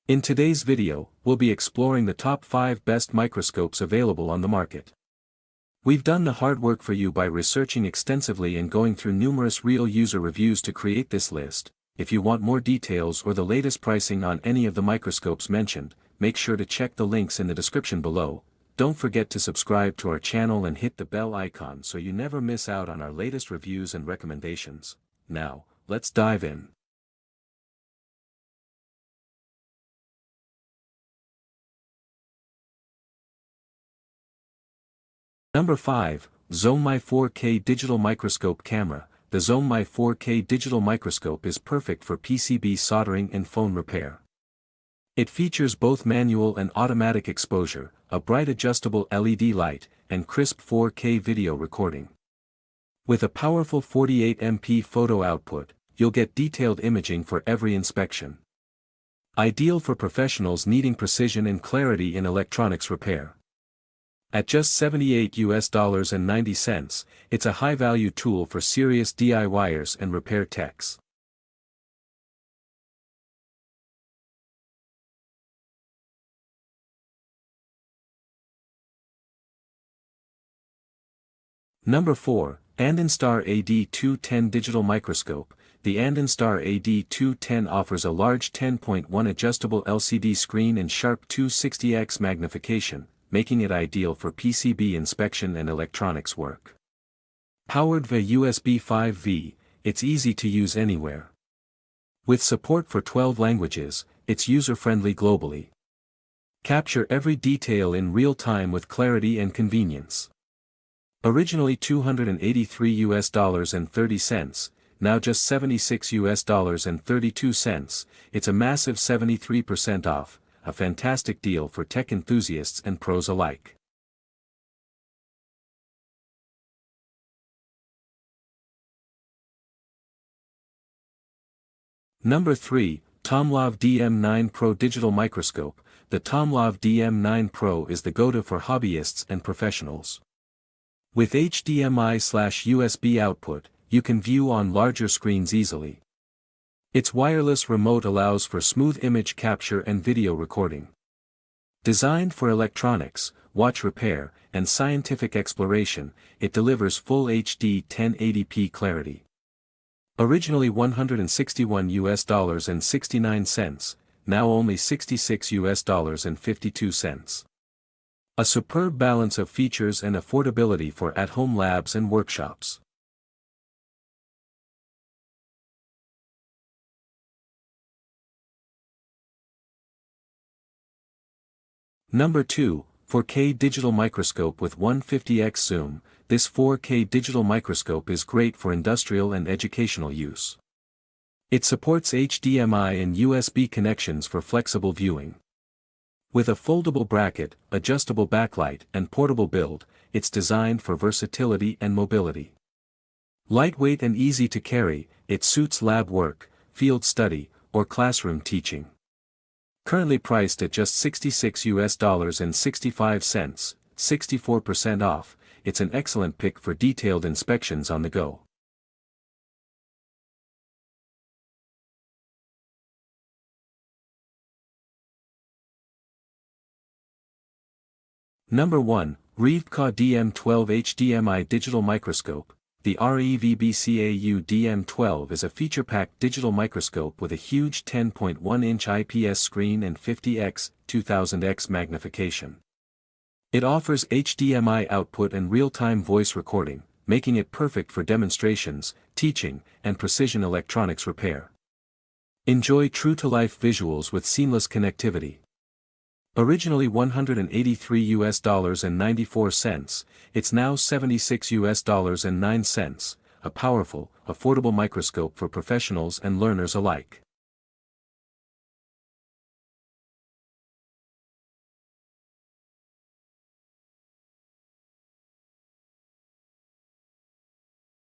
In today's video, we'll be exploring the top 5 best microscopes available on the market. We've done the hard work for you by researching extensively and going through numerous real user reviews to create this list. If you want more details or the latest pricing on any of the microscopes mentioned, make sure to check the links in the description below. Don't forget to subscribe to our channel and hit the bell icon so you never miss out on our latest reviews and recommendations. Now, let's dive in. Number 5, ZONGMAI 4K Digital Microscope Camera. The ZONGMAI 4K Digital Microscope is perfect for PCB soldering and phone repair. It features both manual and automatic exposure, a bright adjustable LED light, and crisp 4K video recording. With a powerful 48MP photo output, you'll get detailed imaging for every inspection. Ideal for professionals needing precision and clarity in electronics repair. At just $78.90, it's a high-value tool for serious DIYers and repair techs. Number 4, Andonstar AD210 Digital Microscope. The Andonstar AD210 offers a large 10.1 adjustable LCD screen and sharp 260x magnification, making it ideal for PCB inspection and electronics work. Powered via USB 5V, it's easy to use anywhere. With support for 12 languages, it's user-friendly globally. Capture every detail in real time with clarity and convenience. Originally $283.30, now just $76.32, it's a massive 73% off. A fantastic deal for tech enthusiasts and pros alike. Number 3, TOMLOV DM9 Pro Digital Microscope. The TOMLOV DM9 Pro is the go-to for hobbyists and professionals. With HDMI/USB output, you can view on larger screens easily. Its wireless remote allows for smooth image capture and video recording. Designed for electronics, watch repair, and scientific exploration, it delivers full HD 1080p clarity. Originally $161.69, now only $66.52. A superb balance of features and affordability for at-home labs and workshops. Number 2, 4K Digital Microscope with 150x zoom. This 4K digital microscope is great for industrial and educational use. It supports HDMI and USB connections for flexible viewing. With a foldable bracket, adjustable backlight, and portable build, it's designed for versatility and mobility. Lightweight and easy to carry, it suits lab work, field study, or classroom teaching. Currently priced at just $66.65, 64% off, it's an excellent pick for detailed inspections on the go. Number 1, RIEVBCAU DM12 HDMI Digital Microscope. The RIEVBCAU DM12 is a feature-packed digital microscope with a huge 10.1-inch IPS screen and 50x, 2000x magnification. It offers HDMI output and real-time voice recording, making it perfect for demonstrations, teaching, and precision electronics repair. Enjoy true-to-life visuals with seamless connectivity. Originally $183.94, it's now $76.09, a powerful, affordable microscope for professionals and learners alike.